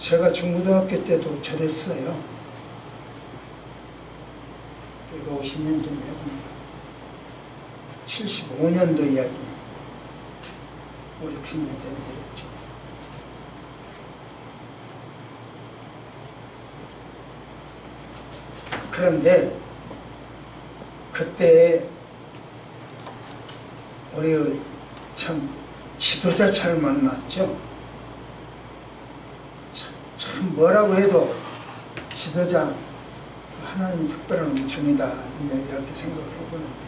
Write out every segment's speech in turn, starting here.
제가 중고등학교 때도 저랬어요. 50년 전이에요. 75년도 이야기. 60년 전에 저랬죠. 그런데 그때 우리 참 지도자 잘 만났죠. 참 뭐라고 해도 지도자 하나님 특별한 은총이다 이렇게 생각을 해보는데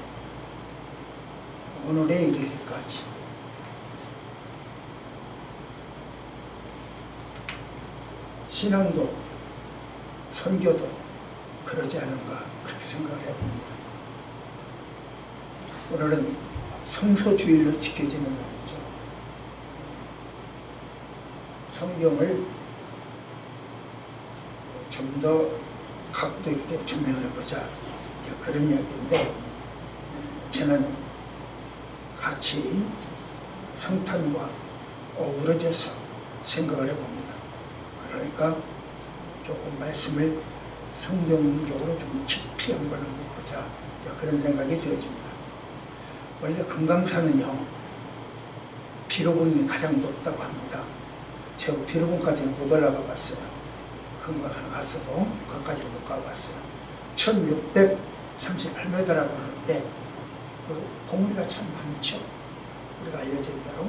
오늘에 이르기까지 신앙도 선교도 그러지 않은가 그렇게 생각을 해봅니다. 오늘은 성소주일로 지켜지는 날이죠. 성경을 좀 더 각도 있게 조명해보자 그런 이야기인데 저는 같이 성탄과 어우러져서 생각을 해봅니다. 그러니까 조금 말씀을 성경적으로 좀 깊이 한번 보자 그런 생각이 되어집니다. 원래 금강산은요 비로봉이 가장 높다고 합니다. 제가 비로봉까지는 못 올라가 봤어요. 금강산 갔어도 거기까지는 못 가봤어요. 1638m라고 하는데 그 봉우리가 참 많죠. 우리가 알려진 대로.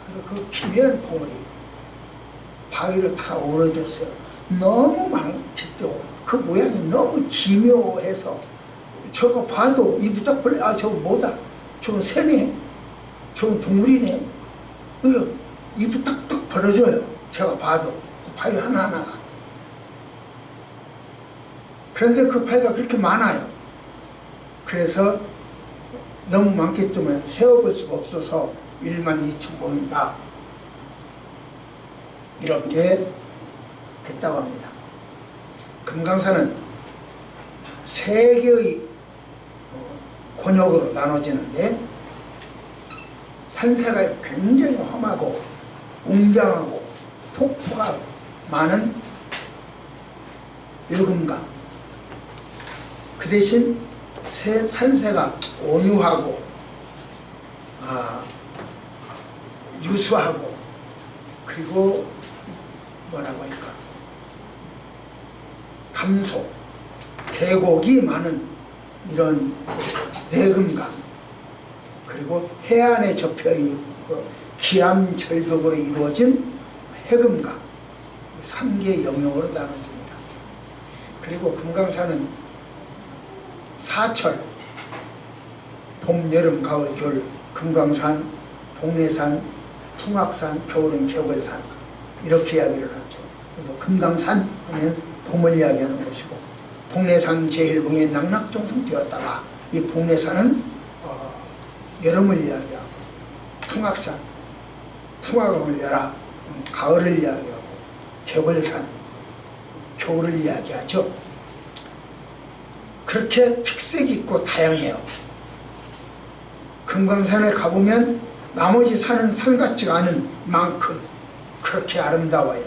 그래서 그 기묘한 봉우리 바위로 다 어우러졌어요. 너무 많겠죠. 그 모양이 너무 기묘해서 저거 봐도 입이 딱 벌려. 아 저거 뭐다. 저건 새네. 저건 동물이네. 그러니까 입이 딱딱 벌어져요. 제가 봐도 그 바위 하나하나가. 그런데 그 바위가 그렇게 많아요. 그래서 너무 많기 때문에 세어볼 수가 없어서 12,000봉이다 이렇게 했다고 합니다. 금강산은 세 개의 권역으로 나눠지는데 산사가 굉장히 험하고 웅장하고 폭포가 많은 여금강, 그 대신 산세가 온유하고 유수하고 그리고 뭐라고 할까 감소, 계곡이 많은 이런 내금강 그리고 해안에 접혀있고 기암절벽으로 이루어진 해금강 3개 영역으로 나눠집니다. 그리고 금강산은 사철, 봄, 여름, 가을, 겨울, 금강산, 동래산, 풍악산, 겨울엔 개월산 이렇게 이야기를 하죠. 금강산 하면 봄을 이야기하는 것이고 동래산 제1봉에 낙낙정성 되었다가 이 봉래산은 여름을 이야기하고 풍악산, 풍악을 열어 가을을 이야기하고 개월산, 겨울을 이야기하죠. 그렇게 특색이 있고 다양해요. 금강산에 가보면 나머지 산은 산 같지가 않은 만큼 그렇게 아름다워요.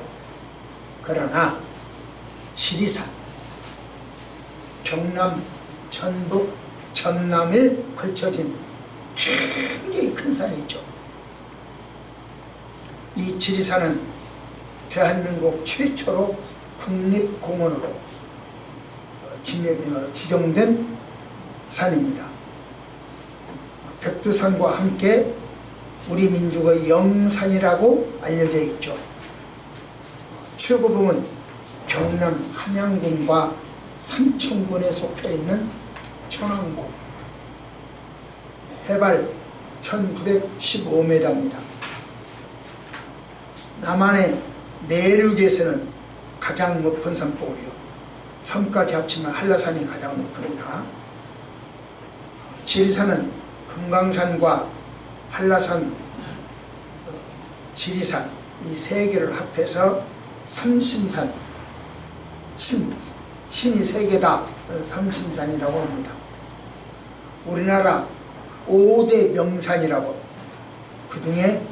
그러나 지리산, 경남, 전북, 전남에 걸쳐진 굉장히 큰 산이죠. 이 지리산은 대한민국 최초로 국립공원으로 지정된 산입니다. 백두산과 함께 우리 민족의 영산이라고 알려져 있죠. 최고봉은 경남 함양군과 삼청군에 속해있는 천왕봉, 해발 1915m입니다. 남한의 내륙에서는 가장 높은 산봉우리요. 산까지 합치면 한라산이 가장 높으니까 지리산은 금강산과 한라산, 지리산 이 세 개를 합해서 삼신산, 신이 세 개다 삼신산이라고 합니다. 우리나라 5대 명산이라고 그 중에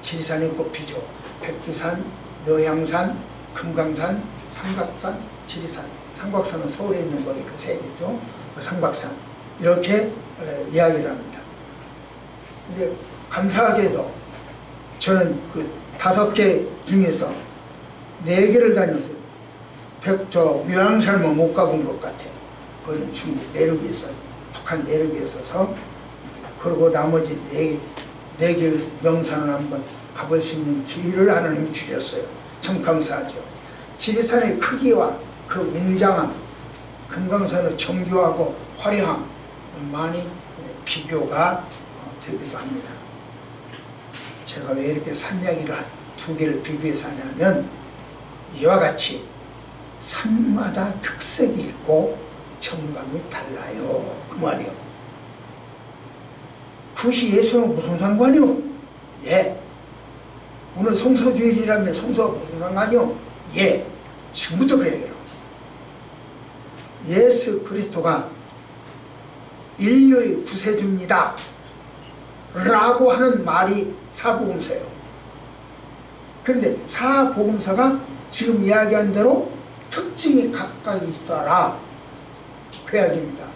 지리산이 꼽히죠. 백두산, 노향산, 금강산, 삼각산, 지리산. 삼각산은 서울에 있는 거 이렇게 세 개죠. 삼각산 이렇게 이야기를 합니다. 근데 감사하게도 저는 그 5개 중에서 4개를 다녔어요. 유람선은 못 가본 것 같아요. 그거는 중국 내륙에 있어서, 북한 내륙에 있어서. 그리고 나머지 4개 명산을 한번 가볼 수 있는 기회를 하나님이 주셨어요. 참 감사하죠. 지리산의 크기와 그 웅장함, 금강산의 정교하고 화려함 많이 비교가 되기도 합니다. 제가 왜 이렇게 산 이야기를 2개를 비교해서 하냐면, 이와 같이 산마다 특색이 있고 정감이 달라요, 그 말이요. 그것이 예수는 무슨 상관이요? 예. 오늘 성서주일이라면 성서가 무슨 상관이요? 예. 지금부터 그래요. 예수 그리스도가 인류의 구세주입니다 라고 하는 말이 사복음서예요. 그런데 사복음서가 지금 이야기한 대로 특징이 각각 있더라, 그 이야기입니다.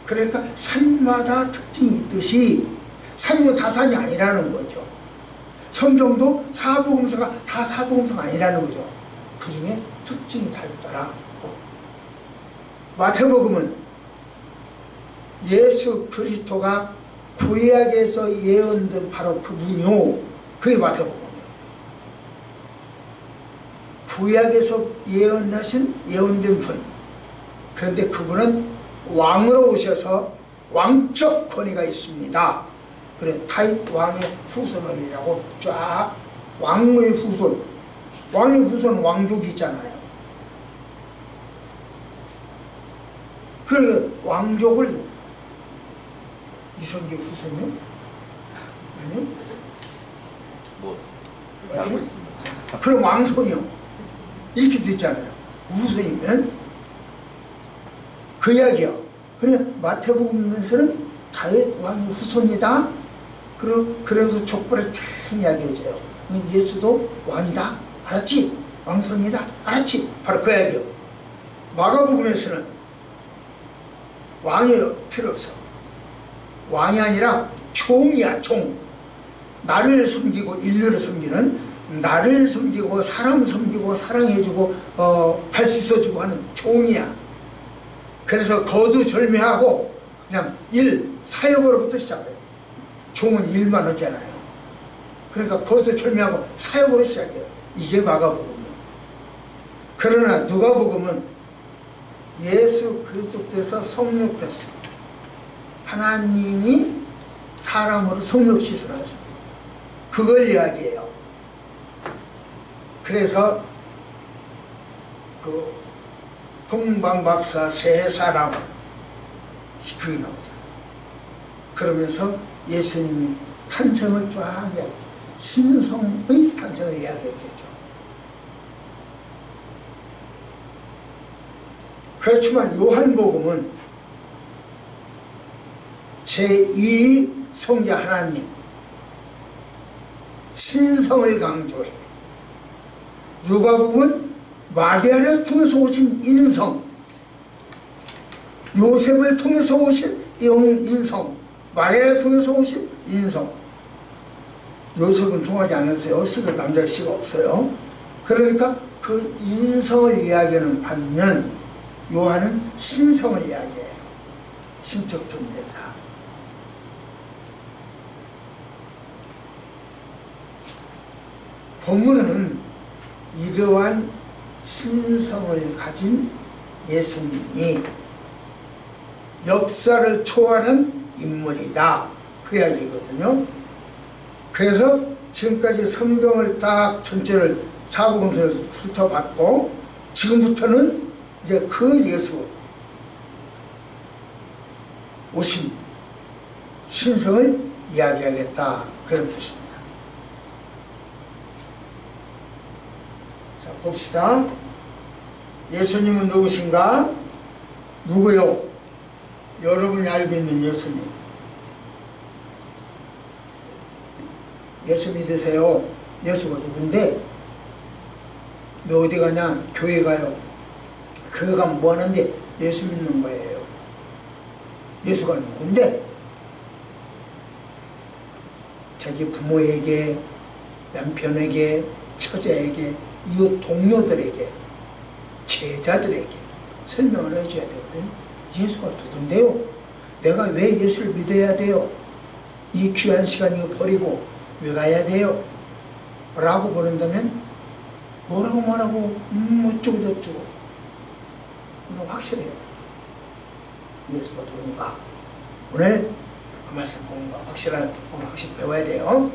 그러니까 산마다 특징이 있듯이 산이면 다 산이 아니라는 거죠. 성경도 사복음서가 다 사복음서가 아니라는 거죠. 그 중에 특징이 다 있더라. 마태복음은 예수 그리스도가 구약에서 예언된 바로 그분이요, 그게 마태복음이에요. 구약에서 예언된 분. 그런데 그분은 왕으로 오셔서 왕적 권위가 있습니다. 그래, 다윗 왕의 후손이라고 쫙, 왕의 후손. 왕의 후손은 왕족이 있잖아요. 그래, 왕족을 이성계 후손이요? 아니요? 뭐 알고 있습니다. 그럼 왕손이요, 이렇게 됐잖아요. 후손이면 그 이야기요. 그래, 마태복음에서는 다윗 왕의 후손이다. 그러면서 족보를 쭉 이야기해줘요. 예수도 왕이다, 알았지? 왕손이다, 알았지? 바로 그 이야기요. 마가복음에서는 왕이 필요 없어. 왕이 아니라 총이야, 총. 나를 섬기고 인류를 섬기는, 나를 섬기고 사람 섬기고 사랑해주고 발 씻어주고 하는 총이야. 그래서 거두절미하고 그냥 사역으로부터 시작해요. 종은 일만 하잖아요. 그러니까 거두절미하고 사역으로 시작해요. 이게 마가복음이에요. 그러나 누가복음은 예수 그리스도께서 성육했어요. 하나님이 사람으로 성육시술 하셨어요. 그걸 이야기해요. 그래서 그 동방박사 세 사람, 그게 나오잖아요. 그러면서 예수님이 탄생을 쫙 이야기해요. 신성의 탄생을 이야기해 주죠. 그렇지만 요한복음은 제2 성자 하나님 신성을 강조해요. 누가복음은 마리아를 통해서 오신 인성, 요셉을 통해서 오신 인성, 마리아를 통해서 오신 인성. 요셉은 통하지 않았어요. 씨가 남자 씨가 없어요. 그러니까 그 인성을 이야기하는 반면 요한은 신성을 이야기해요. 신적 존재다. 본문은 이러한 신성을 가진 예수님이 역사를 초월한 인물이다, 그 이야기거든요. 그래서 지금까지 성경을 딱 전체를 사복음서에서 훑어봤고, 지금부터는 이제 그 예수 오신 신성을 이야기하겠다, 그런 뜻입니다. 자, 봅시다. 예수님은 누구신가? 누구요? 여러분이 알고 있는 예수님. 예수 믿으세요. 예수가 누군데? 너 어디 가냐? 교회 가요. 교회 가면 뭐 하는데? 예수 믿는 거예요. 예수가 누군데? 자기 부모에게, 남편에게, 처자에게, 이웃 동료들에게, 제자들에게 설명을 해줘야 되거든요. 예수가 누군데요? 내가 왜 예수를 믿어야 돼요? 이 귀한 시간 이거 버리고 왜 가야 돼요? 라고 보낸다면 뭐라고 어쩌고 저쩌고 이건 확실해야 돼. 예수가 누군가 오늘 그 말씀 공부가 확실히 배워야 돼요.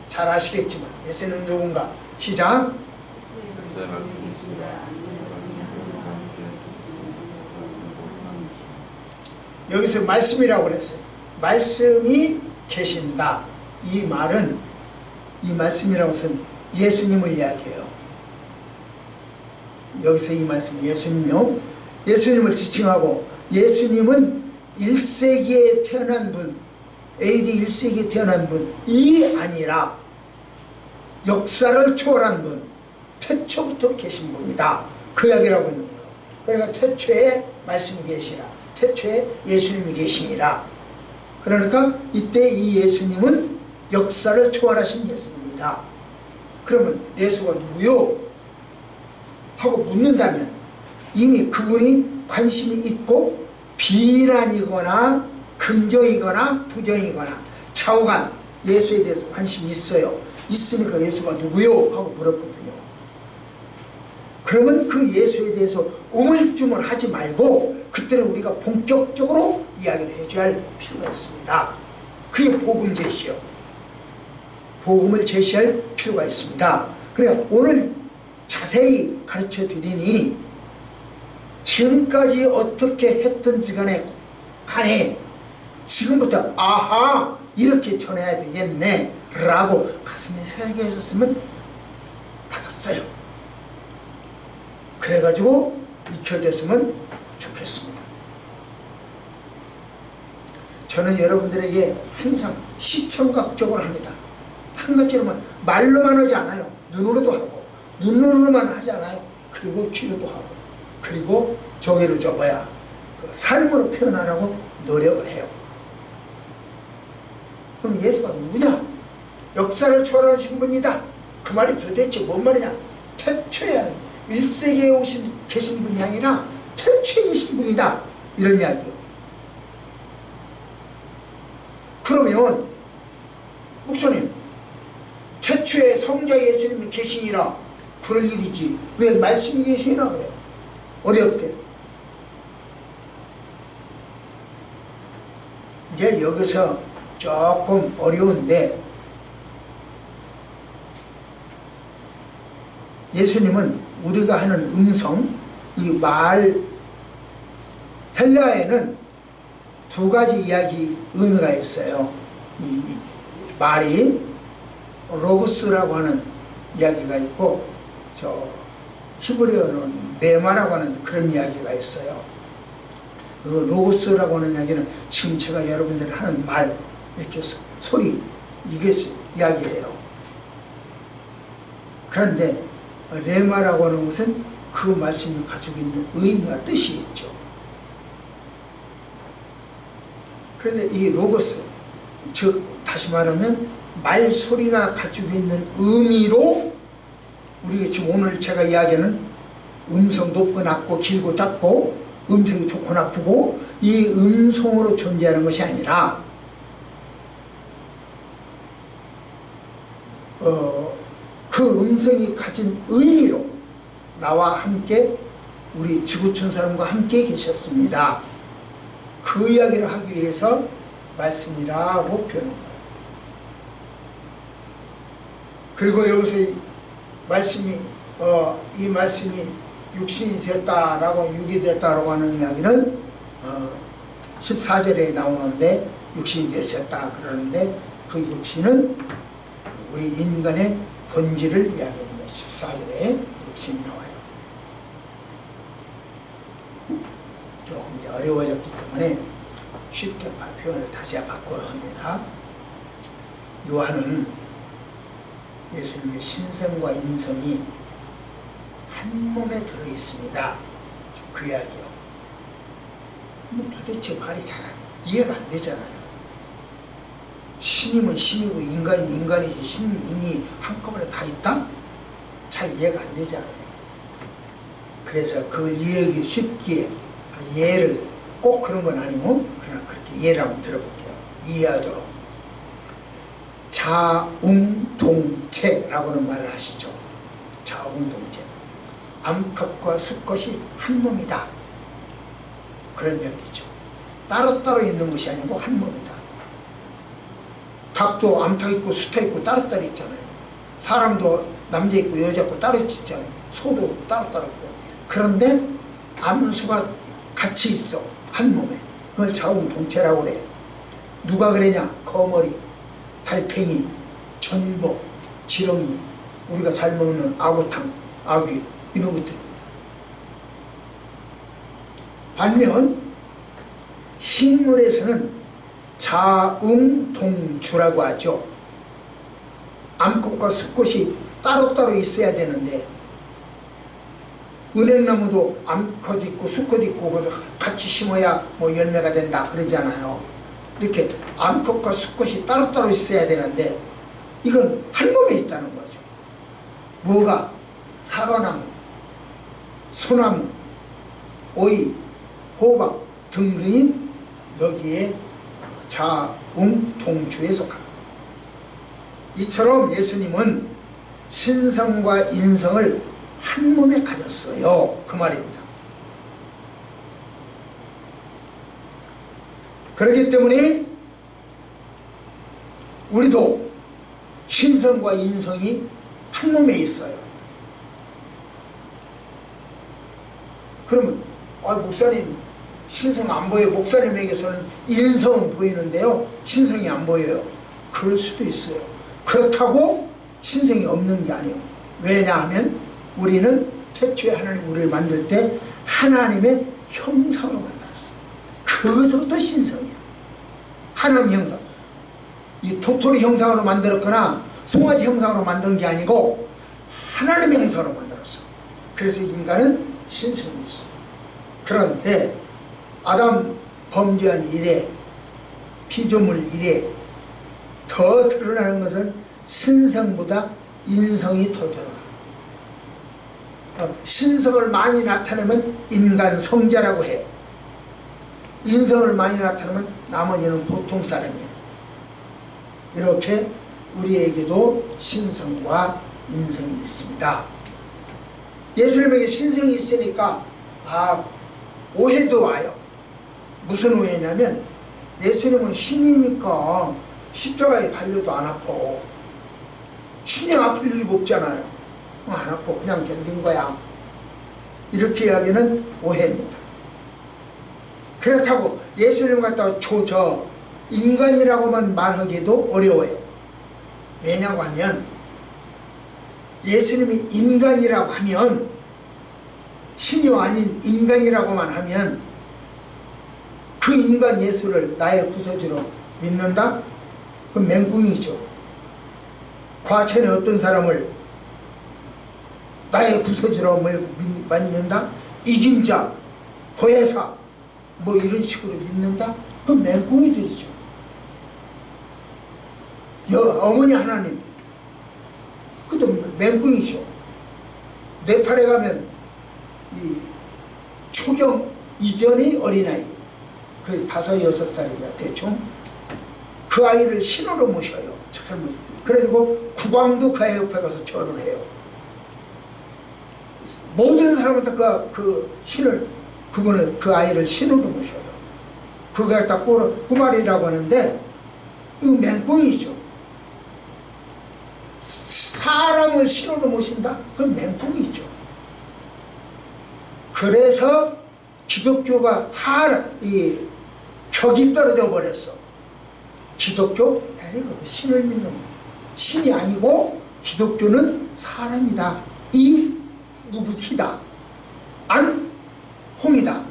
잘 아시겠지만 예수는 누군가 시작. 여기서 말씀이라고 그랬어요. 말씀이 계신다. 이 말은 이 말씀이라고 해서는 예수님을 이야기해요. 여기서 이 말씀은 예수님이요. 예수님을 지칭하고 예수님은 1세기에 태어난 분, AD 1세기에 태어난 분이 아니라 역사를 초월한 분, 태초부터 계신 분이다. 그 이야기라고 있는 거예요. 그러니까 태초에 말씀이 계시라. 태초에 예수님이 계시니라. 그러니까 이때 이 예수님은 역사를 초월하신 예수님이다. 그러면 예수가 누구요? 하고 묻는다면 이미 그분이 관심이 있고 비난이거나 긍정이거나 부정이거나 좌우간 예수에 대해서 관심이 있어요. 있으니까 예수가 누구요? 하고 물었거든요. 그러면 그 예수에 대해서 우물쭈물하지 말고 그때는 우리가 본격적으로 이야기를 해줘야 할 필요가 있습니다. 그게 복음 제시요. 복음을 제시할 필요가 있습니다. 그래요. 오늘 자세히 가르쳐 드리니 지금까지 어떻게 했든지 간에 지금부터 아하 이렇게 전해야 되겠네 라고 가슴에 새겨졌으면 받았어요. 그래가지고 익혀졌으면 좋겠습니다. 저는 여러분들에게 항상 시청각적으로 합니다. 한 가지로만 말로만 하지 않아요. 눈으로도 하고 눈으로만 하지 않아요. 그리고 귀로도 하고 그리고 종이로 접어야 삶으로 표현하라고 노력을 해요. 그럼 예수가 누구냐? 역사를 초월하신 분이다. 그 말이 도대체 뭔 말이냐? 태초에 1세기에 계신 분이 아니라 태초에 계신 분이다. 이런 이야기요. 그러면 목사님 태초에 성자 예수님이 계시니라 그럴 일이지 왜 말씀이 계시니라 그래요? 어렵대. 이제 여기서 조금 어려운데 예수님은 우리가 하는 음성, 이 말, 헬라어에는 두 가지 이야기 의미가 있어요. 이 말이 로고스라고 하는 이야기가 있고 저 히브리어는 레마라고 하는 그런 이야기가 있어요. 그 로고스라고 하는 이야기는 지금 제가 여러분들이 하는 말 이렇게 소리 이게 이야기예요. 그런데 레마라고 하는 것은 그 말씀이 가지고 있는 의미와 뜻이 있죠. 그런데 이 로고스, 즉 다시 말하면 말소리가 가지고 있는 의미로 우리가 지금 오늘 제가 이야기하는 음성 높고 낮고 길고 작고 음성이 좋고 나쁘고 이 음성으로 존재하는 것이 아니라 그 음성이 가진 의미로 나와 함께 우리 지구촌 사람과 함께 계셨습니다. 그 이야기를 하기 위해서 말씀이라고 표현한 거예요. 그리고 여기서 이 말씀이 육신이 됐다라고 육이 됐다라고 하는 이야기는 14절에 나오는데 육신이 되셨다 그러는데 그 육신은 우리 인간의 본질을 이야기합니다. 14절에 육신이 나와요. 조금 이제 어려워졌기 때문에 쉽게 표현을 다시 바꿔야 합니다. 요한은 예수님의 신성과 인성이 한 몸에 들어있습니다. 그 이야기요. 뭐 도대체 말이 잘 이해가 안 되잖아요. 신이면 신이고 인간이면 인간이지 신이 한꺼번에 다 있다? 잘 이해가 안 되잖아요. 그래서 그걸 이해하기 쉽게 예를 꼭 그런 건 아니고 그러나 그렇게 이해를 한번 들어볼게요. 이해하도록. 자웅동체라고는 말을 하시죠. 자웅동체. 암컷과 수컷이 한 몸이다. 그런 얘기죠. 따로따로 있는 것이 아니고 한 몸이다. 닭도 암탉 있고 수탉 있고 따로따로 있잖아요. 사람도 남자 있고 여자 있고 따로 있잖아요. 소도 따로따로 있고. 그런데 암수가 같이 있어. 한 몸에. 그걸 자웅동체라고 그래. 누가 그러냐? 거머리, 달팽이, 전복, 지렁이, 우리가 잘 먹는 아구탕, 아귀 이런 것들입니다. 반면 식물에서는 자웅동주라고 하죠. 암꽃과 수꽃이 따로따로 있어야 되는데 은행나무도 암컷 있고 수컷 있고 같이 심어야 뭐 열매가 된다 그러잖아요. 이렇게 암컷과 수꽃이 따로따로 있어야 되는데 이건 한 몸에 있다는 거죠. 뭐가? 사과나무, 소나무, 오이, 호박 등등이 여기에 자웅동주에 속합니다. 이처럼 예수님은 신성과 인성을 한 몸에 가졌어요. 그 말입니다. 그렇기 때문에 우리도 신성과 인성이 한 몸에 있어요. 그러면 목사님 신성 안 보여요. 목사님에게서는 인성은 보이는데요. 신성이 안 보여요. 그럴 수도 있어요. 그렇다고 신성이 없는 게 아니에요. 왜냐하면 우리는 태초에 하나님 우리를 만들 때 하나님의 형상으로 만들었어요. 그것부터 신성이야. 하나님 형상. 이 도토리 형상으로 만들었거나 송아지 형상으로 만든 게 아니고 하나님의 형상으로 만들었어. 그래서 인간은 신성이 있어요. 그런데 아담 범죄한 이래 피조물 이래 더 드러나는 것은 신성보다 인성이 더 드러나. 신성을 많이 나타내면 인간 성자라고 해. 인성을 많이 나타내면 나머지는 보통 사람이야. 이렇게 우리에게도 신성과 인성이 있습니다. 예수님에게 신성이 있으니까 오해도 와요. 무슨 오해냐면 예수님은 신이니까 십자가에 달려도 안 아파. 신이 아플 일이 없잖아요. 안 아파. 그냥 견딘 거야. 이렇게 이야기는 오해입니다. 그렇다고 예수님 갖다가 인간이라고만 말하기도 어려워요. 왜냐고 하면 예수님이 인간이라고 하면 신이 아닌 인간이라고만 하면 그 인간 예수를 나의 구세주로 믿는다? 그건 맹꽁이죠. 과천에 어떤 사람을 나의 구세주로 믿는다? 이긴 자, 도회사 뭐 이런 식으로 믿는다? 그건 맹꽁이들이죠. 어머니 하나님 그것도 맹꽁이죠. 네팔에 가면 이 초경 이전의 어린아이 그 5, 6살이면 대충 그 아이를 신으로 모셔요. 그래가지고 국왕도 그 아이 옆에 가서 절을 해요. 모든 사람한테 그 아이를 신으로 모셔요. 그거 다 꾸말이라고 하는데 이거 맹꽁이죠. 사람을 신으로 모신다? 그건 맹꽁이죠. 그래서 기독교가 격이 떨어져 버렸어. 기독교? 신을 믿는 신이 아니고 기독교는 사람이다. 누구이다. 안 홍이다.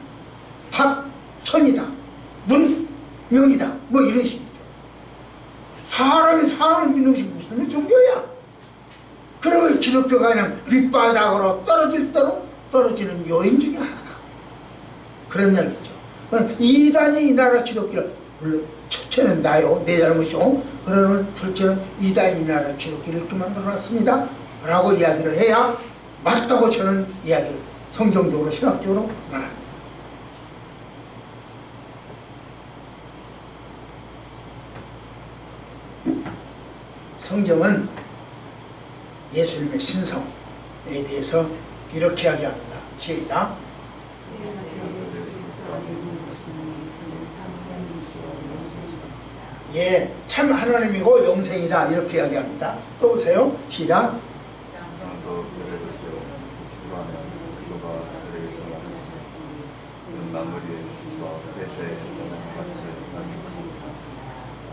박 선이다. 문 명이다. 뭐 이런 식이죠. 사람이 사람을 믿는 것이 무슨 종교야? 그 그러면 기독교가 그냥 밑바닥으로 떨어지는 요인 중에 하나다. 그런 이야기죠. 이단이 이 나라 기독교를, 물론 첫째는 나요, 내 잘못이요. 그러면 둘째는 이단이 이 나라 기독교를 이렇게 만들어놨습니다 라고 이야기를 해야 맞다고 저는 이야기를 성경적으로 신학적으로 말합니다. 성경은 예수님의 신성에 대해서 이렇게 이야기합니다. 시작. 예, 참 하나님이고 영생이다 이렇게 이야기합니다. 또 보세요. 시작.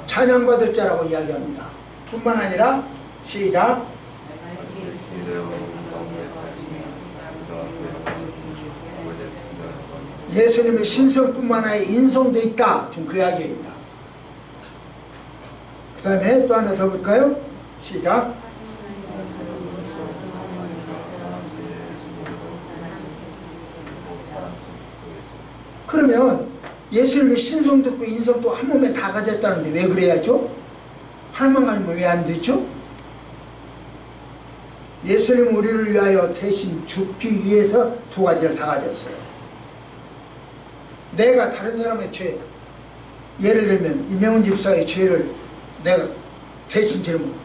찬양받을 자라고 이야기합니다. 뿐만 아니라 시작. 예수님의 신성뿐만 아니라 인성도 있다. 지금 그 이야기입니다. 그 다음에 또 하나 더 볼까요? 시작. 그러면 예수님의 신성도 있고 인성도 한 몸에 다 가졌다는데 왜 그래야죠? 하나만 가지면 왜 안 되죠? 예수님은 우리를 위하여 대신 죽기 위해서 두 가지를 다 가졌어요. 내가 다른 사람의 죄, 예를 들면 이명훈 집사의 죄를 내가 대신 질문,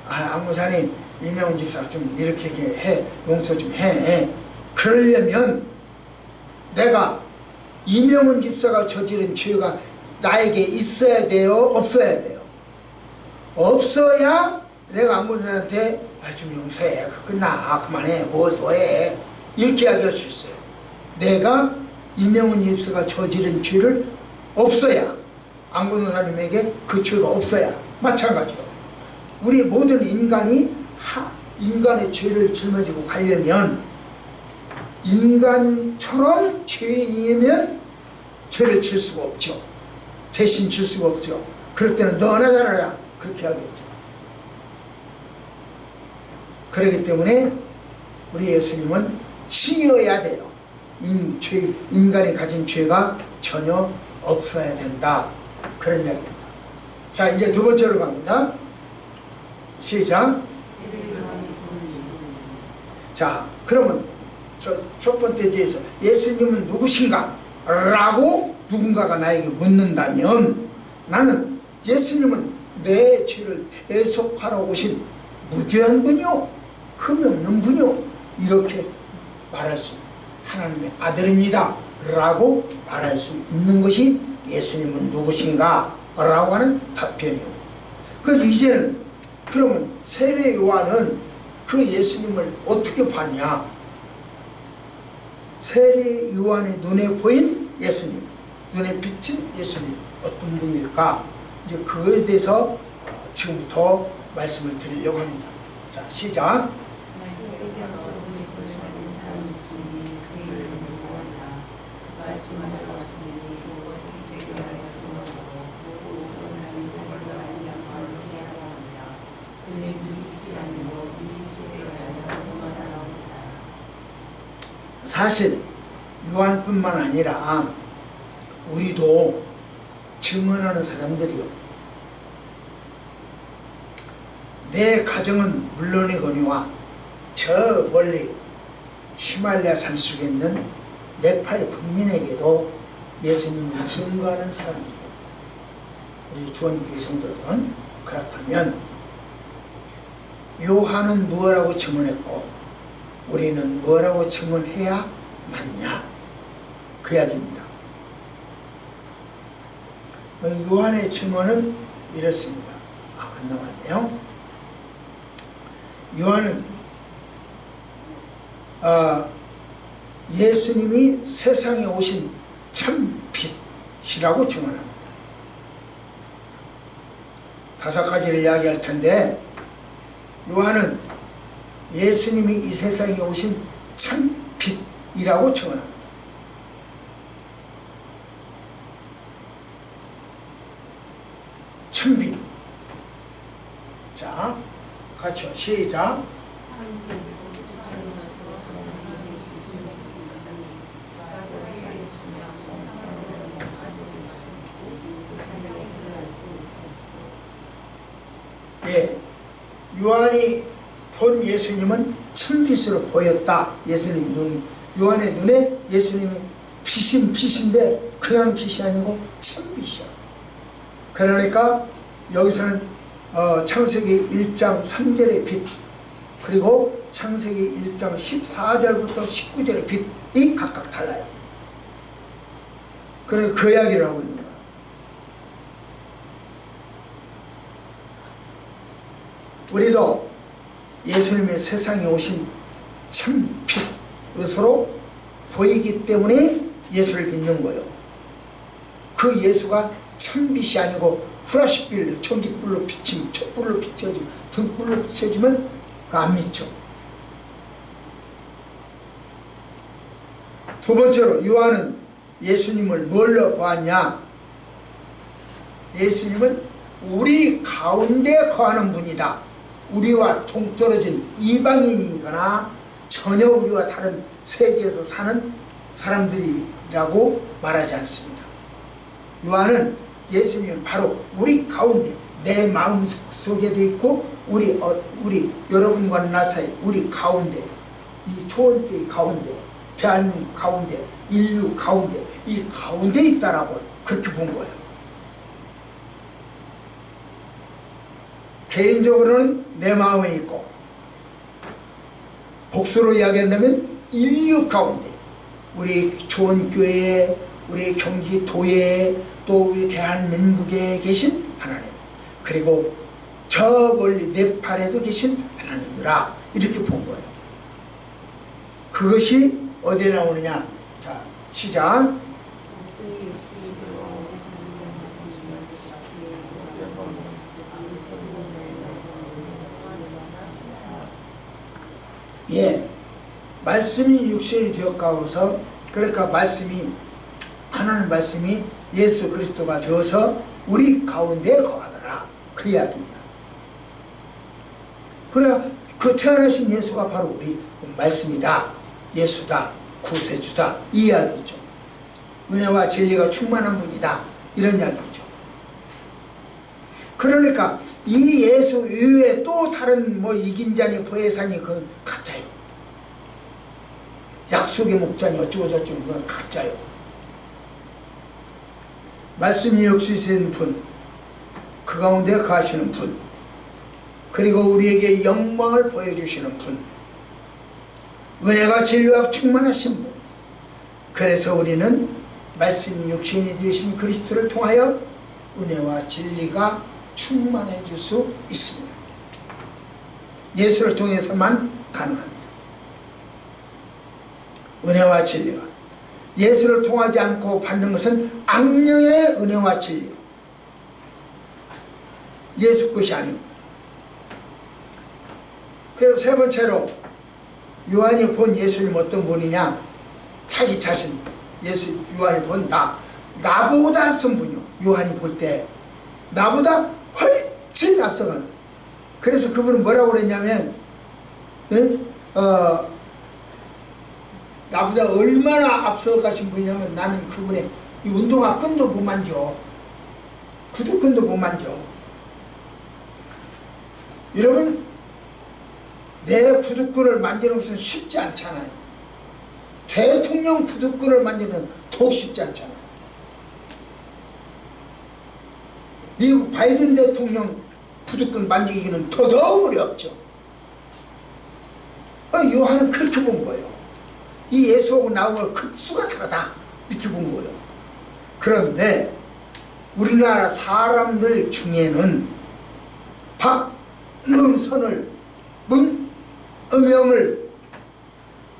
안목사님 이명훈 집사 좀 이렇게 해, 용서 좀 해. 그러려면 내가 이명훈 집사가 저지른 죄가 나에게 있어야 돼요? 없어야 돼요? 없어야 내가 안목사한테 좀 용서해, 끝나, 그만해, 뭐 더 해, 이렇게 이야기할 수 있어요. 내가 이명훈 집사가 저지른 죄를 없어야, 안목사님에게 그 죄가 없어야. 마찬가지로 우리 모든 인간이 인간의 죄를 짊어지고 가려면 인간처럼 죄인이면 죄를 질 수가 없죠. 대신 질 수가 없죠. 그럴 때는 너나 잘하라 그렇게 하겠죠. 그렇기 때문에 우리 예수님은 신이어야 돼요. 인간이 가진 죄가 전혀 없어야 된다. 그런 이야기입니다. 자, 이제 두 번째로 갑니다. 시작. 자, 그러면 첫 번째 뒤에서 예수님은 누구신가? 라고 누군가가 나에게 묻는다면 나는 예수님은 내 죄를 대속하러 오신 무죄한 분이요, 흠이 없는 분이요, 이렇게 말할 수 있는 하나님의 아들입니다 라고 말할 수 있는 것이 예수님은 누구신가? 라고 하는 답변이요. 그래서 이제는 그러면 세례 요한은 그 예수님을 어떻게 봤냐? 세례 요한의 눈에 보인 예수님, 눈에 비친 예수님 어떤 분일까? 이제 그것에 대해서 지금부터 말씀을 드리려고 합니다. 자, 시작. 사실 요한뿐만 아니라 우리도 증언하는 사람들이요, 내 가정은 물론이거니와 저 멀리 히말라야 산속에 있는 네팔 국민에게도 예수님을 증거하는 사람이에요. 우리 주원교회 성도들은. 그렇다면 요한은 무엇라고 증언했고 우리는 뭐라고 증언해야 맞냐? 그 이야기입니다. 요한의 증언은 이렇습니다. 안 나왔네요. 요한은 예수님이 세상에 오신 참 빛이라고 증언합니다. 5가지를 이야기할 텐데 요한은 예수님이 이 세상에 오신 참 빛이라고 증언합니다. 참빛. 자, 같이요. 시작. 예, 요한이 본 예수님은 천빛으로 보였다. 예수님 눈, 요한의 눈에 예수님이 빛인데 그냥 빛이 아니고 천빛이야. 그러니까 여기서는 창세기 1장 3절의 빛, 그리고 창세기 1장 14절부터 19절의 빛이 각각 달라요. 그래서 그 이야기를 하고 있는 거야. 우리도 예수님의 세상에 오신 참 빛으로 보이기 때문에 예수를 믿는 거예요. 그 예수가 참빛이 아니고 후라시빌 전기불로 비치면, 촛불로 비춰지면, 등불로 비춰지면 안 믿죠. 두 번째로 요한은 예수님을 뭘로 보았냐? 예수님은 우리 가운데 거하는 분이다. 우리와 동떨어진 이방인이거나 전혀 우리와 다른 세계에서 사는 사람들이라고 말하지 않습니다. 요한은 예수님은 바로 우리 가운데, 내 마음 속에도 있고 우리 여러분과 나 사이, 우리 가운데, 이 초원교회 가운데, 대한민국 가운데, 인류 가운데, 이 가운데 있다라고 그렇게 본 거예요. 개인적으로는 내 마음에 있고, 복수로 이야기한다면 인류 가운데, 우리 초원교회에, 우리 경기도에, 또 우리 대한민국에 계신 하나님, 그리고 저 멀리 네팔에도 계신 하나님이라 이렇게 본 거예요. 그것이 어디에 나오느냐? 자, 시작. 예, 말씀이 육신이 되어가고서, 그러니까 말씀이, 하나님 말씀이 예수 그리스도가 되어서 우리 가운데 거하더라, 그 이야기입니다. 그래, 그 태어나신 예수가 바로 우리 말씀이다, 예수다, 구세주다, 이 이야기죠. 은혜와 진리가 충만한 분이다, 이런 이야기죠. 그러니까 이 예수 이외에 또 다른 뭐 이긴 자니 보혜사니 그건 가짜요. 약속의 목자니 어쩌고 저쩌고 그건 가짜요. 말씀이 역시신 분, 그 가운데 거하시는 분, 그리고 우리에게 영광을 보여주시는 분, 은혜가 진리와 충만하신 분. 그래서 우리는 말씀이 육신이 되신 그리스도를 통하여 은혜와 진리가 충만해질 수 있습니다. 예수를 통해서만 가능합니다. 은혜와 진리가, 예수를 통하지 않고 받는 것은 악령의 은혜와 진리, 예수 것이 아니고. 그리고 세 번째로 요한이 본 예수님 어떤 분이냐? 자기 자신, 요한이 본 나보다 앞선 분이요. 요한이 볼 때 나보다 훨씬 앞서가는. 그래서 그분은 뭐라고 그랬냐면, 나보다 얼마나 앞서가신 분이냐면, 나는 그분의 이 운동화 끈도 못 만져, 구두끈도 못 만져. 여러분, 내 구두끈을 만지는 것은 쉽지 않잖아요. 대통령 구두끈을 만지는 더욱 쉽지 않잖아요. 미국 바이든 대통령 구두끈 만지기는 더더욱 어렵죠. 요한은 그렇게 본 거예요. 이 예수하고 나하고 급수가 다르다, 이렇게 본 거예요. 그런데 우리나라 사람들 중에는 박능선을, 문음영을,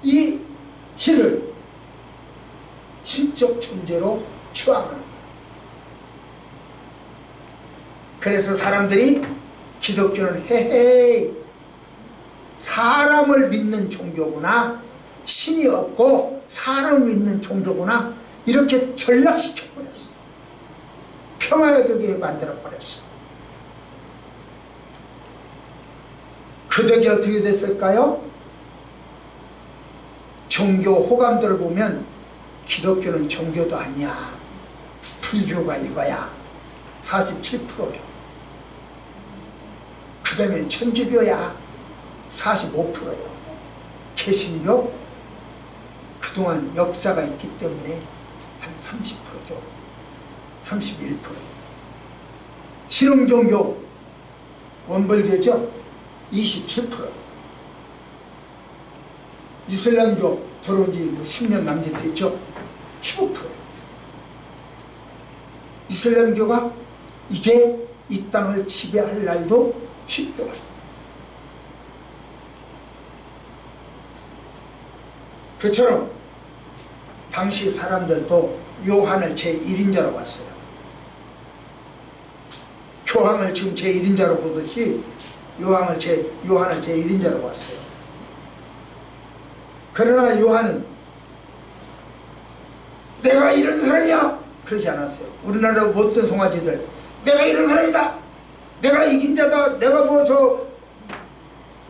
이 희를 신적 존재로 추앙하는 거예요. 그래서 사람들이 기독교는 헤헤이 사람을 믿는 종교구나, 신이 없고 사람을 믿는 종교구나, 이렇게 전락시켜버렸어. 평화되게 만들어버렸어. 그 덕이 어떻게 됐을까요? 종교 호감들을 보면 기독교는 종교도 아니야, 불교가 이거야, 47%요. 그 다음에 천주교야, 45%요. 개신교 그동안 역사가 있기 때문에 한 30%죠. 31%. 신흥종교 원불교죠. 27%. 이슬람교 들어온 지 10년 남짓 됐죠. 15%. 이슬람교가 이제 이 땅을 지배할 날도 쉽더라. 그처럼 당시 사람들도 요한을 제1인자로 봤어요. 교황을 지금 제1인자로 보듯이 요한을 제1인자로 봤어요. 그러나 요한은 내가 이런 사람이야 그러지 않았어요. 우리나라 못된 송아지들 내가 이런 사람이다, 내가 이긴 자다, 내가 뭐 저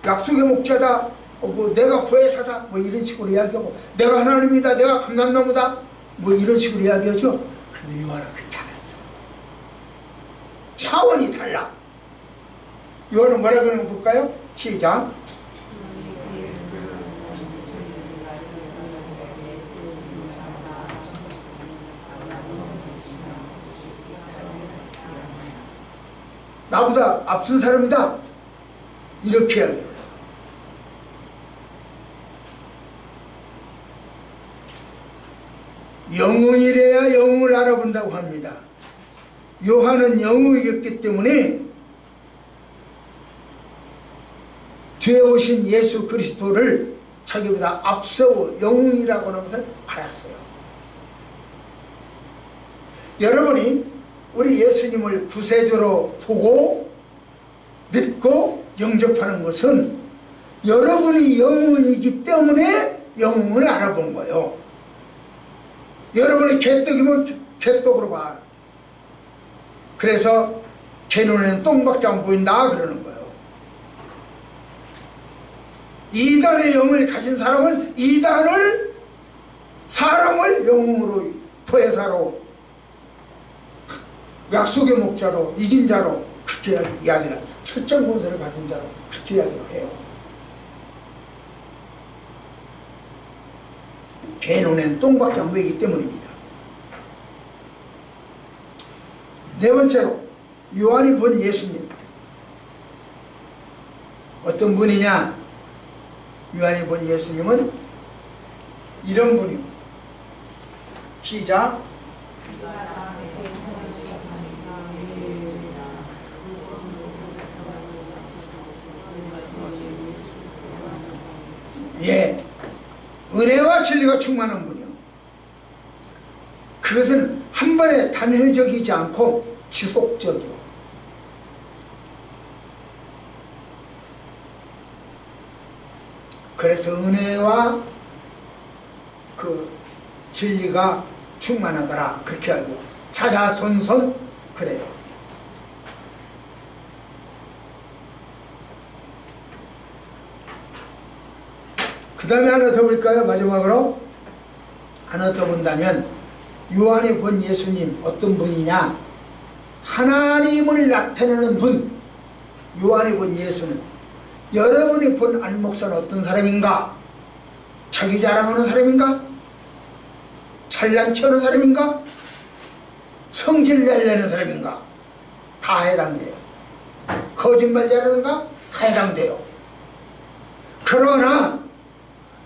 약속의 목자다, 뭐 내가 보혜사다, 뭐 이런 식으로 이야기하고, 내가 하나님이다, 내가 감람나무다, 뭐 이런 식으로 이야기하죠. 근데 요한은 그렇게 안 했어. 차원이 달라. 요한은 뭐라 그러는 거 볼까요? 시작. 나보다 앞선 사람이다, 이렇게 이야기를 해요. 영웅이래야 영웅을 알아본다고 합니다. 요한은 영웅이었기 때문에 뒤에 오신 예수 그리스도를 자기보다 앞서고 영웅이라고 하는 것을 알았어요. 여러분이 우리 예수님을 구세주로 보고 믿고 영접하는 것은 여러분이 영웅이기 때문에 영웅을 알아본 거예요. 여러분이 개떡이면 개떡으로 봐. 그래서 개 눈에는 똥밖에 안 보인다 그러는 거예요. 이단의 영을 가진 사람은 이단을, 사람을 영웅으로, 보혜사로, 약속의 목자로, 이긴 자로 그렇게 이야기를, 출정 본세를 가진 자로 그렇게 이야기를 해요. 개 눈에는 똥밖에 안 보이기 때문입니다. 네 번째로 요한이 본 예수님 어떤 분이냐? 요한이 본 예수님은 이런 분이요. 시작. 예, 은혜와 진리가 충만한 분이요. 그것은 한 번에 단회적이지 않고 지속적이요. 그래서 은혜와 그 진리가 충만하더라 그렇게 하죠. 자자손손 그래요. 그 다음에 하나 더 볼까요? 마지막으로 하나 더 본다면 요한이 본 예수님 어떤 분이냐? 하나님을 나타내는 분. 요한이 본 예수는, 여러분이 본 안목사는 어떤 사람인가? 자기 자랑하는 사람인가? 잘난 척하는 사람인가? 성질 내려는 사람인가? 다 해당돼요. 거짓말 잘하는가? 다 해당돼요. 그러나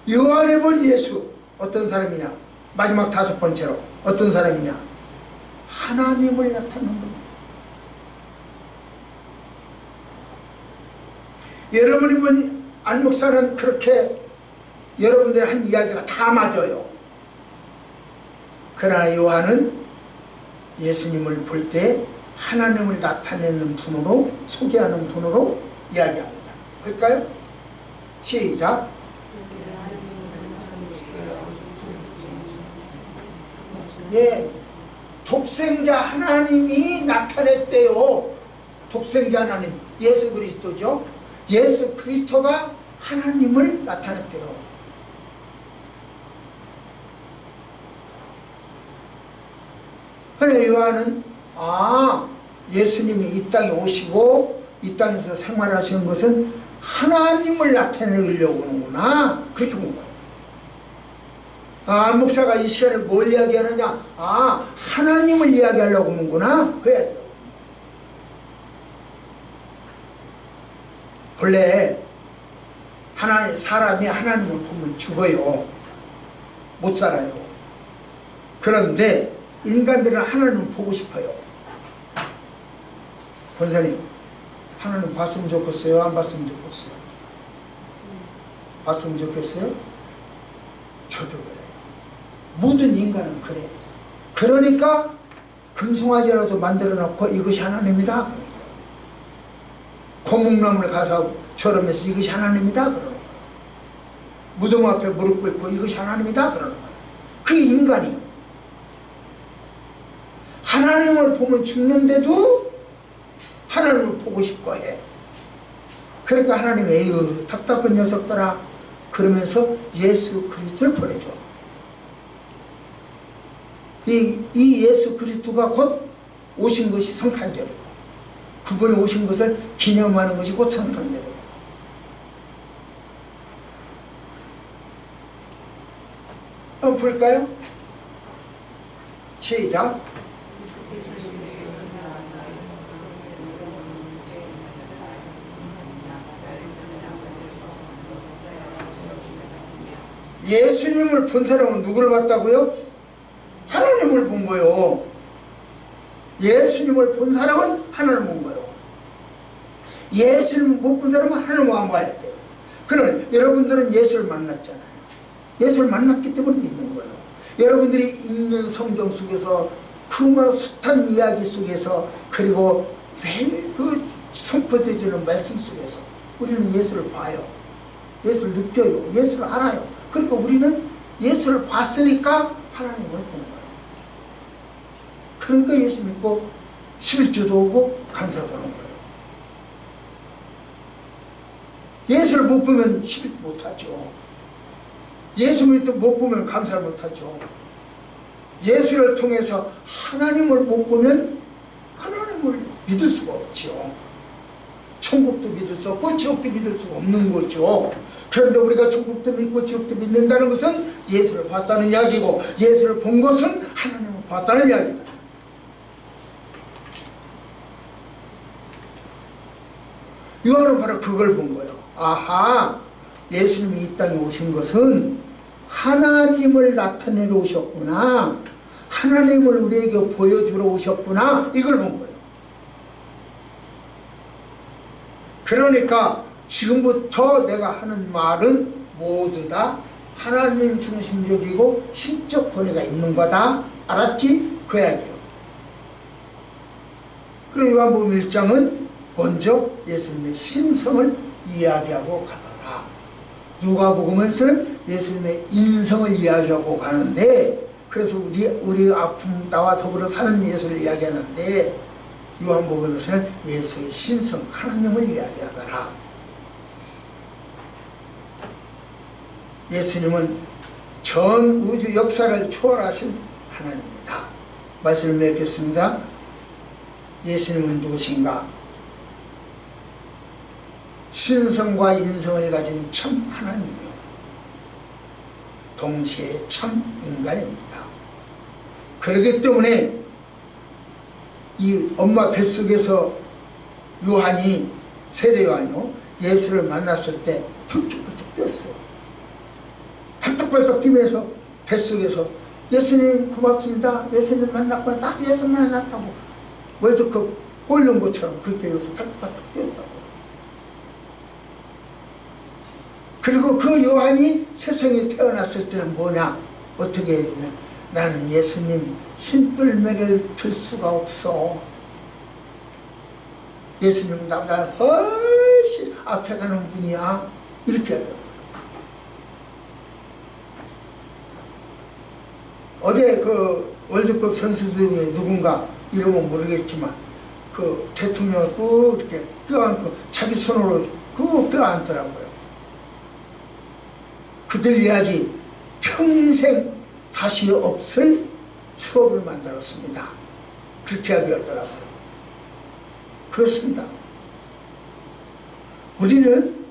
요한이 본 예수 어떤 사람이냐? 마지막 다섯 번째로 어떤 사람이냐? 하나님을 나타내는 분이다. 여러분이 본 안목사는 그렇게 여러분들이 한 이야기가 다 맞아요. 그러나 요한은 예수님을 볼 때 하나님을 나타내는 분으로, 소개하는 분으로 이야기합니다. 볼까요? 시작. 예, 독생자 하나님이 나타냈대요. 독생자 하나님, 예수 그리스도죠. 예수 그리스도가 하나님을 나타냈대요. 그래 요한은 예수님이 이 땅에 오시고 이 땅에서 생활하시는 것은 하나님을 나타내려고 하는구나, 그렇게 본 거예요. 목사가 이 시간에 뭘 이야기하느냐, 하나님을 이야기하려고 하는구나, 그래야 돼요. 본래 사람이 하나님을 보면 죽어요. 못 살아요. 그런데 인간들은 하나님을 보고 싶어요. 권사님, 하나님 봤으면 좋겠어요? 안 봤으면 좋겠어요? 봤으면 좋겠어요? 저도 그래요. 모든 인간은 그래. 그러니까 금송아지라도 만들어 놓고 이것이 하나님이다. 고목나무를 가서 졸으면서 이것이 하나님이다 그러는 거예요. 무덤 앞에 무릎 꿇고 이것이 하나님이다 그러는 거예요. 그게 인간이에요. 하나님을 보면 죽는데도 하나님을 보고 싶어 해. 그러니까 하나님이 에휴 답답한 녀석들아 그러면서 예수 그리스도를 보내줘. 이 예수 그리스도가 곧 오신 것이 성탄절이고 그분이 오신 것을 기념하는 것이 곧 성탄절이고. 한번 볼까요? 시작. 예수님을 본 사람은 누구를 봤다고요? 하나님을 본 거요. 예수님을 본 사람은 하나님을 본 거요. 예수님을 못 본 사람은 하나님을 안 봐야 돼요. 그러면 여러분들은 예수를 만났잖아요. 예수를 만났기 때문에 믿는 거예요. 여러분들이 읽는 성경 속에서 그 숱한 이야기 속에서 그리고 매일 그 선포되어주는 말씀 속에서 우리는 예수를 봐요. 예수를 느껴요. 예수를 알아요. 그러니까 우리는 예수를 봤으니까 하나님을 본 거예요. 그러니까 예수 믿고 11조도 오고 감사도 하는 거예요. 예수를 못 보면 11조 못하죠. 예수 못 보면 감사를 못하죠. 예수를 통해서 하나님을 못 보면 하나님을 믿을 수가 없죠. 천국도 믿을 수 없고 지옥도 믿을 수가 없는 거죠. 그런데 우리가 천국도 믿고 지옥도 믿는다는 것은 예수를 봤다는 이야기고 예수를 본 것은 하나님을 봤다는 이야기다. 요한은 바로 그걸 본 거예요. 아하, 예수님이 이 땅에 오신 것은 하나님을 나타내러 오셨구나, 하나님을 우리에게 보여주러 오셨구나, 이걸 본 거예요. 그러니까 지금부터 내가 하는 말은 모두 다 하나님 중심적이고 신적 권위가 있는 거다, 알았지? 그 이야기예요. 그리고 요한복음 1장은 먼저 예수님의 신성을 이야기하고 가더라. 누가복음에서는 예수님의 인성을 이야기하고 가는데, 그래서 우리 아픔 나와 더불어 사는 예수를 이야기하는데, 요한복음에서는 예수의 신성, 하나님을 이야기하더라. 예수님은 전 우주 역사를 초월하신 하나님입니다. 말씀을 맺겠습니다. 예수님은 누구신가? 신성과 인성을 가진 참 하나님이요, 동시에 참 인간입니다. 그렇기 때문에 이 엄마 뱃속에서 요한이, 세례 요한이요, 예수를 만났을 때 펄쩍펄쩍 뛰었어요. 발떡발떡 뛰면서 뱃속에서 예수님 고맙습니다, 예수님 만났고 나도 예수 만났다고 월드컵 골 넣은 것처럼 그렇게 여기서 발떡발떡 뛰었다고. 그리고 그 요한이 세상에 태어났을 때는 뭐냐, 어떻게 했냐, 나는 예수님 신뿔매를 들 수가 없어. 예수님은 나보다 훨씬 앞에 가는 분이야, 이렇게 해야 돼요. 어제 그 월드컵 선수 중에 누군가 이름은 모르겠지만 그 대통령을 꼭 이렇게 껴안고 자기 손으로 그거 뼈안더라고요. 그들 이야기 평생 다시 없을 추억을 만들었습니다. 그렇게 이야기하더라고요. 그렇습니다. 우리는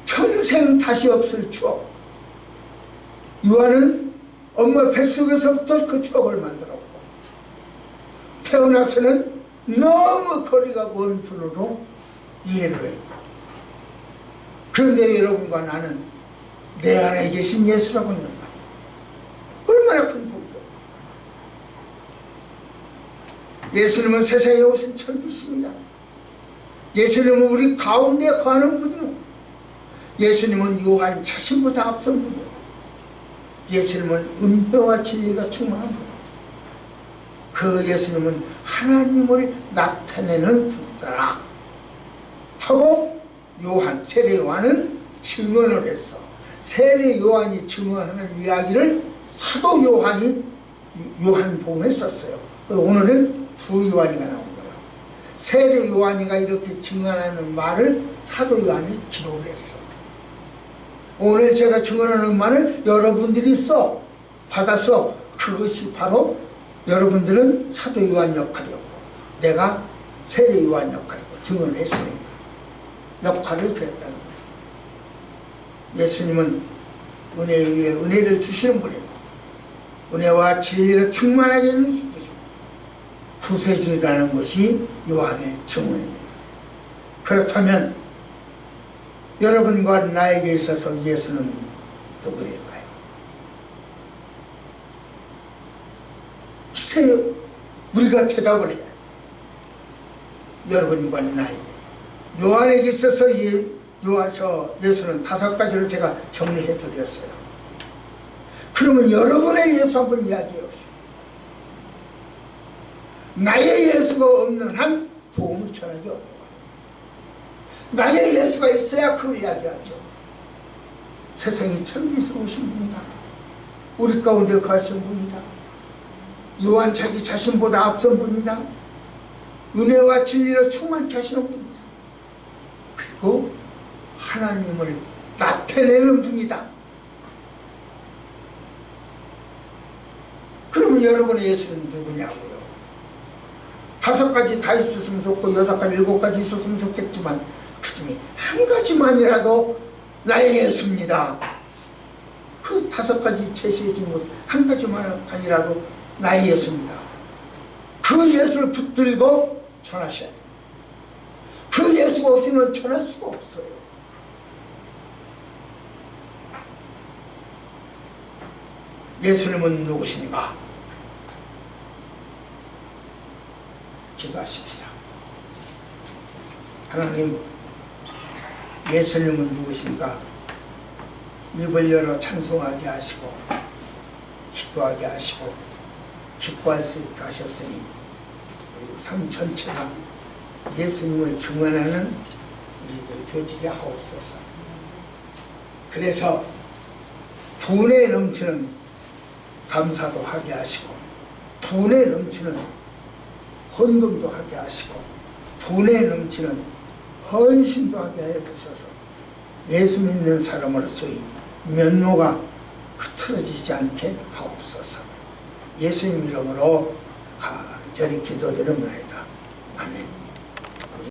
평생 다시 없을 추억. 요한은 엄마 뱃속에서부터 그 추억을 만들었고, 태어나서는 너무 거리가 먼 분으로 이해를 했고, 그런데 여러분과 나는 내 안에 계신 예수라고 하는 말, 얼마나 큰 복이요. 예수님은 세상에 오신 천비십니다. 예수님은 우리 가운데 거하는 분이요, 예수님은 요한 자신보다 앞선 분이요, 예수님은 은혜와 진리가 충만한 분이요, 그 예수님은 하나님을 나타내는 분이더라 하고 요한, 세례 요한은 증언을 했어. 세례 요한이 증언하는 이야기를 사도 요한이 요한복음에 썼어요. 오늘은 두 요한이가 나온 거예요. 세례 요한이가 이렇게 증언하는 말을 사도 요한이 기록을 했어. 오늘 제가 증언하는 말을 여러분들이 받았어. 그것이 바로 여러분들은 사도 요한 역할이었고, 내가 세례 요한 역할이고, 증언을 했으니까 역할을 그랬다는 거죠. 예수님은 은혜에 의해 은혜를 주시는 분이고, 은혜와 진리를 충만하게 해주시는 분이고, 구세주라는 것이 요한의 증언입니다. 그렇다면 여러분과 나에게 있어서 예수는 누구일까요? 글쎄요, 우리가 대답을 해야 돼요. 여러분과 나에게. 요한에게 있어서 예수는 5가지로 제가 정리해 드렸어요. 그러면 여러분의 예수 한번 이야기해 보시오. 나의 예수가 없는 한 복음을 전하기 어려워요. 나의 예수가 있어야 그걸 이야기하죠. 세상이 천비스러우신 분이다. 우리 가운데 거하신 분이다. 요한 자기 자신보다 앞선 분이다. 은혜와 진리를 충만케 하시는 분이다. 그리고 하나님을 나타내는 분이다. 그러면 여러분의 예수는 누구냐고요? 5가지 다 있었으면 좋고 6가지, 7가지 있었으면 좋겠지만 그 중에 한 가지만이라도 나의 예수입니다. 그 5가지 제시해진 것 한 가지만 아니라도 나의 예수입니다. 그 예수를 붙들고 전하셔야 돼요. 그 예수가 없이는 전할 수가 없어요. 예수님은 누구신가? 기도하십시다. 하나님, 예수님은 누구신가? 입을 열어 찬송하게 하시고 기도하게 하시고 기뻐할 수 있게 하셨으니 그리고 삶 전체가 예수님을 증언하는 우리들 되지게 하옵소서. 그래서 분에 넘치는 감사도 하게 하시고, 분에 넘치는 헌금도 하게 하시고, 분에 넘치는 헌신도 하게 하여 주셔서 예수 믿는 사람으로서의 면모가 흐트러지지 않게 하옵소서. 예수님 이름으로 간절히 기도드립니다. 아멘.